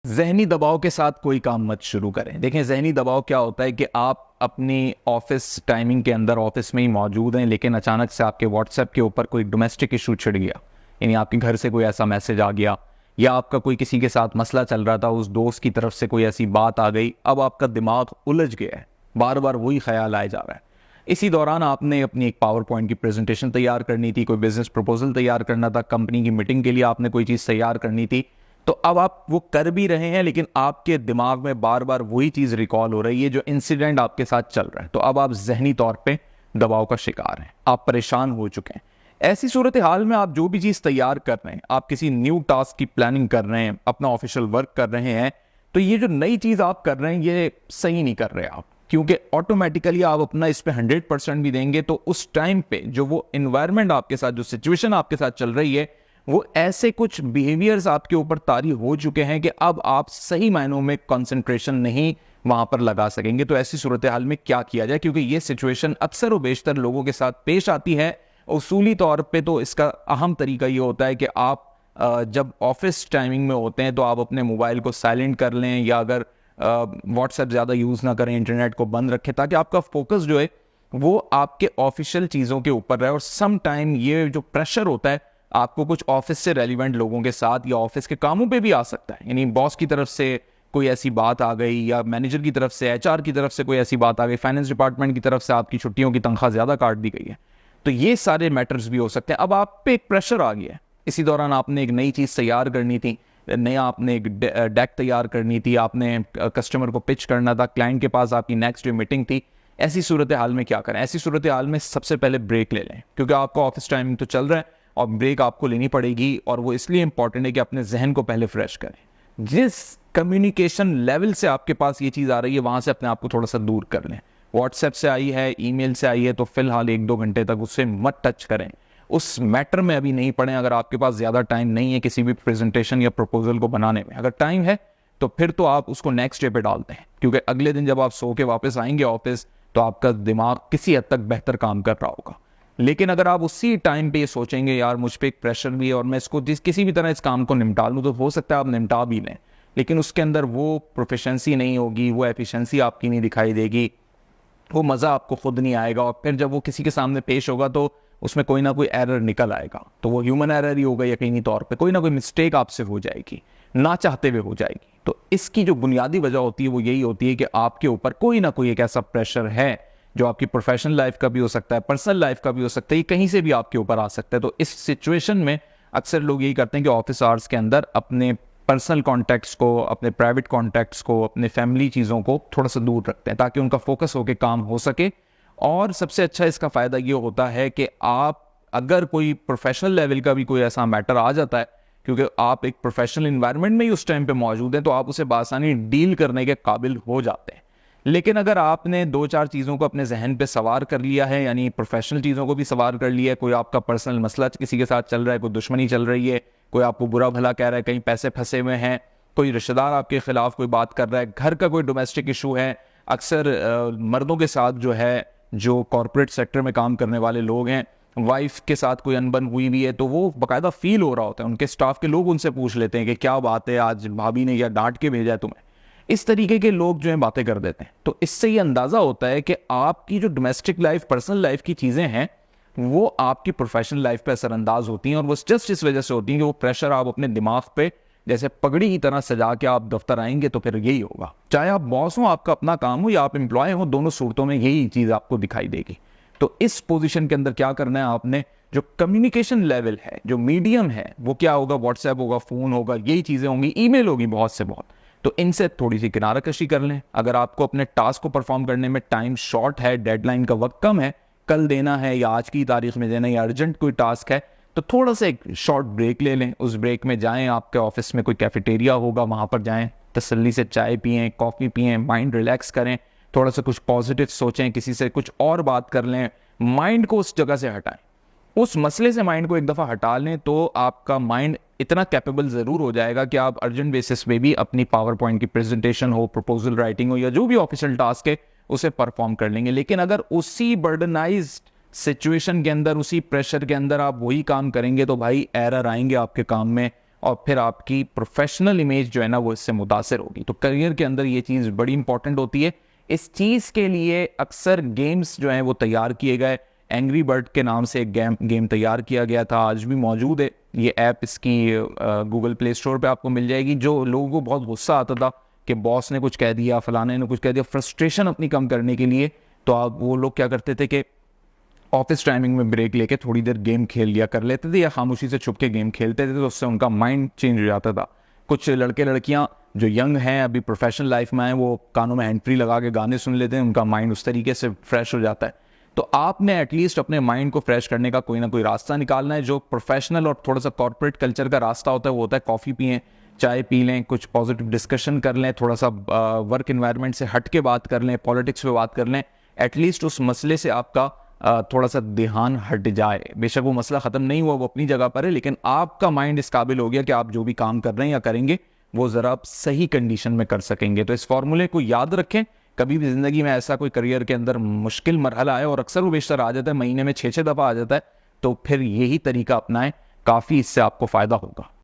ज़हनी दबाव के साथ कोई काम मत शुरू करें। देखें, ज़हनी दबाव क्या होता है कि आप अपनी ऑफिस टाइमिंग के अंदर ऑफिस में ही मौजूद हैं, लेकिन अचानक से आपके व्हाट्सएप के ऊपर कोई डोमेस्टिक इशू छिड़ गया, यानी आपके घर से कोई ऐसा मैसेज आ गया या आपका कोई किसी के साथ मसला चल रहा था, उस दोस्त की तरफ से कोई ऐसी बात आ गई। अब आपका दिमाग उलझ गया है, बार बार वही ख्याल आए जा रहा है। इसी दौरान आपने अपनी एक पावर पॉइंट की प्रेजेंटेशन तैयार करनी थी, कोई बिजनेस प्रपोजल तैयार करना था, कंपनी की मीटिंग के लिए आपने कोई चीज़ तैयार करनी थी। तो अब आप वो कर भी रहे हैं, लेकिन आपके दिमाग में बार बार वही चीज रिकॉल हो रही है जो इंसिडेंट आपके साथ चल रहा है। तो अब आप जहनी तौर पे दबाव का शिकार हैं, आप परेशान हो चुके हैं। ऐसी सूरत हाल में आप जो भी चीज तैयार कर रहे हैं, आप किसी न्यू टास्क की प्लानिंग कर रहे हैं, अपना ऑफिशियल वर्क कर रहे हैं, तो ये जो नई चीज आप कर रहे हैं ये सही नहीं कर रहे आप, क्योंकि ऑटोमेटिकली आप अपना इस पे 100% भी देंगे तो उस टाइम पे जो वो इन्वायरमेंट आपके साथ, जो सिचुएशन आपके साथ चल रही है, वो ऐसे कुछ बिहेवियर्स आपके ऊपर तारी हो चुके हैं कि अब आप सही मायनों में कंसंट्रेशन नहीं वहां पर लगा सकेंगे। तो ऐसी सूरत हाल में क्या किया जाए, क्योंकि ये सिचुएशन अक्सर व बेशतर लोगों के साथ पेश आती है। उसूली तौर पे तो इसका अहम तरीका ये होता है कि आप जब ऑफिस टाइमिंग में होते हैं तो आप अपने मोबाइल को साइलेंट कर लें, या अगर व्हाट्सएप ज़्यादा यूज़ ना करें, इंटरनेट को बंद रखें, ताकि आपका फोकस जो है वो आपके ऑफिशियल चीज़ों के ऊपर रहे। और सम टाइम ये जो प्रेशर होता है आपको कुछ ऑफिस से रेलिवेंट लोगों के साथ या ऑफिस के कामों पे भी आ सकता है, यानी बॉस की तरफ से कोई ऐसी बात आ गई, या मैनेजर की तरफ से, एचआर की तरफ से कोई ऐसी बात आ गई, फाइनेंस डिपार्टमेंट की तरफ से आपकी छुट्टियों की तनख्वाह ज़्यादा काट दी गई है। तो ये सारे मैटर्स भी हो सकते हैं। अब आप पे एक प्रेशर आ गया है, इसी दौरान आपने एक नई चीज़ तैयार करनी थी, नया आपने एक डेक तैयार करनी थी, आपने कस्टमर को पिच करना था, क्लाइंट के पास आपकी नेक्स्ट डे मीटिंग थी। ऐसी सूरत हाल में क्या करें? ऐसी सूरत हाल में सबसे पहले ब्रेक ले लें, क्योंकि आपका ऑफिस टाइमिंग तो चल रहा है और ब्रेक आपको लेनी पड़ेगी। और वो इसलिए इंपॉर्टेंट है कि अपने जहन को पहले फ्रेश करें। जिस कम्युनिकेशन लेवल से आपके पास ये चीज़ आ रही है, वहां से अपने आप को थोड़ा सा दूर कर लें। व्हाट्सएप से आई है, ईमेल से आई है, तो फिलहाल 1-2 घंटे तक उससे मत टच करें, उस मैटर में अभी नहीं पड़े। अगर आपके पास ज़्यादा टाइम नहीं है किसी भी प्रेजेंटेशन या प्रपोजल को बनाने में, अगर टाइम है तो फिर तो आप उसको नेक्स्ट डे पे डालते हैं, क्योंकि अगले दिन जब आप सो के वापस आएंगे ऑफिस तो आपका दिमाग किसी हद तक बेहतर काम कर रहा होगा। लेकिन अगर आप उसी टाइम पे ये सोचेंगे यार मुझ पे एक प्रेशर भी है और मैं इसको किसी भी तरह इस काम को निपटा लूँ, तो हो सकता है आप निपटा भी लें, लेकिन उसके अंदर वो प्रोफिशेंसी नहीं होगी, वो एफिशिएंसी आपकी नहीं दिखाई देगी, वो मज़ा आपको खुद नहीं आएगा। और फिर जब वो किसी के सामने पेश होगा तो उसमें कोई ना कोई एरर निकल आएगा, तो वो ह्यूमन एरर ही होगा, यकीनी तौर पे कोई ना कोई मिस्टेक आपसे हो जाएगी, ना चाहते हुए हो जाएगी। तो इसकी जो बुनियादी वजह होती है वो यही होती है कि आपके ऊपर कोई ना कोई एक ऐसा प्रेशर है जो आपकी प्रोफेशनल लाइफ का भी हो सकता है, पर्सनल लाइफ का भी हो सकता है, ये कहीं से भी आपके ऊपर आ सकता है। तो इस सिचुएशन में अक्सर लोग यही करते हैं कि ऑफिस आवर्स के अंदर अपने पर्सनल कॉन्टैक्ट्स को, अपने प्राइवेट कॉन्टैक्ट्स को, अपने फैमिली चीज़ों को थोड़ा सा दूर रखते हैं, ताकि उनका फोकस होकर काम हो सके। और सबसे अच्छा इसका फ़ायदा ये होता है कि आप अगर कोई प्रोफेशनल लेवल का भी कोई ऐसा मैटर आ जाता है, क्योंकि आप एक प्रोफेशनल इन्वायरमेंट में ही उस टाइम पे मौजूद हैं, तो आप उसे बासानी डील करने के काबिल हो जाते हैं। लेकिन अगर आपने 2-4 चीज़ों को अपने जहन पे सवार कर लिया है, यानी प्रोफेशनल चीज़ों को भी सवार कर लिया है, कोई आपका पर्सनल मसला किसी के साथ चल रहा है, कोई दुश्मनी चल रही है, कोई आपको बुरा भला कह रहा है, कहीं पैसे फंसे हुए हैं, कोई रिश्तेदार आपके खिलाफ कोई बात कर रहा है, घर का कोई डोमेस्टिक इशू है। अक्सर मर्दों के साथ जो है, जो कॉरपोरेट सेक्टर में काम करने वाले लोग हैं, वाइफ के साथ कोई अनबन हुई भी है, तो वो बाकायदा फील हो रहा होता है, उनके स्टाफ के लोग उनसे पूछ लेते हैं कि क्या बात है, आज भाभी ने या डांट के भेजा है तुम्हें। इस तरीके के लोग जो है बातें कर देते हैं। तो इससे ये अंदाजा होता है कि आपकी जो डोमेस्टिक लाइफ, पर्सनल लाइफ की चीजें हैं, वो आपकी प्रोफेशनल लाइफ पे असरअंदाज होती हैं। और वो जस्ट इस वजह से होती हैं कि वो प्रेशर आप अपने दिमाग पे जैसे पगड़ी की तरह सजा के आप दफ्तर आएंगे, तो फिर यही होगा। चाहे आप बॉस हो, आपका अपना काम हो, या आप एम्प्लॉय हो, दोनों सूरतों में यही चीज आपको दिखाई देगी। तो इस पोजीशन के अंदर क्या करना है आपने, जो कम्युनिकेशन लेवल है, जो मीडियम है, वो क्या होगा, व्हाट्सएप होगा, फोन होगा, यही चीजें होंगी, ईमेल होगी बहुत से बहुत। तो इनसे थोड़ी सी किनारा कशी कर लें। अगर आपको अपने टास्क को परफॉर्म करने में टाइम शॉर्ट है, डेडलाइन का वक्त कम है, कल देना है या आज की तारीख में देना, या अर्जेंट कोई टास्क है, तो थोड़ा सा एक शॉर्ट ब्रेक ले लें। उस ब्रेक में जाएं, आपके ऑफिस में कोई कैफेटेरिया होगा, वहां पर जाएं, तसल्ली से चाय पिएं, कॉफ़ी पिएं, माइंड रिलैक्स करें, थोड़ा सा कुछ पॉजिटिव सोचें, किसी से कुछ और बात कर लें, माइंड को उस जगह से हटाएं, उस मसले से माइंड को एक दफ़ा हटा लें, तो आपका माइंड इतना कैपेबल ज़रूर हो जाएगा कि आप अर्जेंट बेसिस पे भी अपनी पावर पॉइंट की प्रेजेंटेशन हो, प्रपोजल राइटिंग हो, या जो भी ऑफिशियल टास्क है उसे परफॉर्म कर लेंगे। लेकिन अगर उसी बर्डनाइज्ड सिचुएशन के अंदर, उसी प्रेशर के अंदर आप वही काम करेंगे, तो भाई एरर आएंगे आपके काम में, और फिर आपकी प्रोफेशनल इमेज जो है ना वो इससे मुतासर होगी। तो करियर के अंदर ये चीज़ बड़ी इंपॉर्टेंट होती है। इस चीज़ के लिए अक्सर गेम्स जो हैं वो तैयार किए गए। एंग्री बर्ड के नाम से एक गेम तैयार किया गया था, आज भी मौजूद है ये ऐप। इसकी गूगल प्ले स्टोर पे आपको मिल जाएगी। जो लोगों को बहुत गुस्सा आता था कि बॉस ने कुछ कह दिया, फलाने ने कुछ कह दिया, फ्रस्ट्रेशन अपनी कम करने के लिए तो आप वो लोग क्या करते थे कि ऑफिस टाइमिंग में ब्रेक लेके थोड़ी देर गेम खेल लिया कर लेते थे, या खामोशी से छुप के गेम खेलते थे, तो उससे उनका माइंड चेंज हो जाता था। कुछ लड़के लड़कियां जो यंग हैं, अभी प्रोफेशनल लाइफ में हैं, वो कानों में हैंड फ्री लगा के गाने सुन लेते हैं, उनका माइंड उस तरीके से फ्रेश हो जाता है। तो आपने एटलीस्ट अपने माइंड को फ्रेश करने का कोई ना कोई रास्ता निकालना है। जो प्रोफेशनल और थोड़ा सा कॉर्पोरेट कल्चर का रास्ता होता है वो होता है कॉफ़ी पिएं, चाय पी लें, कुछ पॉजिटिव डिस्कशन कर लें, थोड़ा सा वर्क इन्वायरमेंट से हट के बात कर लें, पॉलिटिक्स पे बात कर लें। एटलीस्ट उस मसले से आपका थोड़ा सा ध्यान हट जाए। बेशक वो मसला ख़त्म नहीं हुआ, वो अपनी जगह पर है, लेकिन आपका माइंड इस काबिल हो गया कि आप जो भी काम कर रहे हैं या करेंगे वो ज़रा आप सही कंडीशन में कर सकेंगे। तो इस फॉर्मूले को याद रखें। कभी भी ज़िंदगी में ऐसा कोई करियर के अंदर मुश्किल मरहला है, और अक्सर वो बेशतर आ जाता है, महीने में 6-6 दफ़ा आ जाता है, तो फिर यही तरीका अपनाएं, काफ़ी इससे आपको फ़ायदा होगा।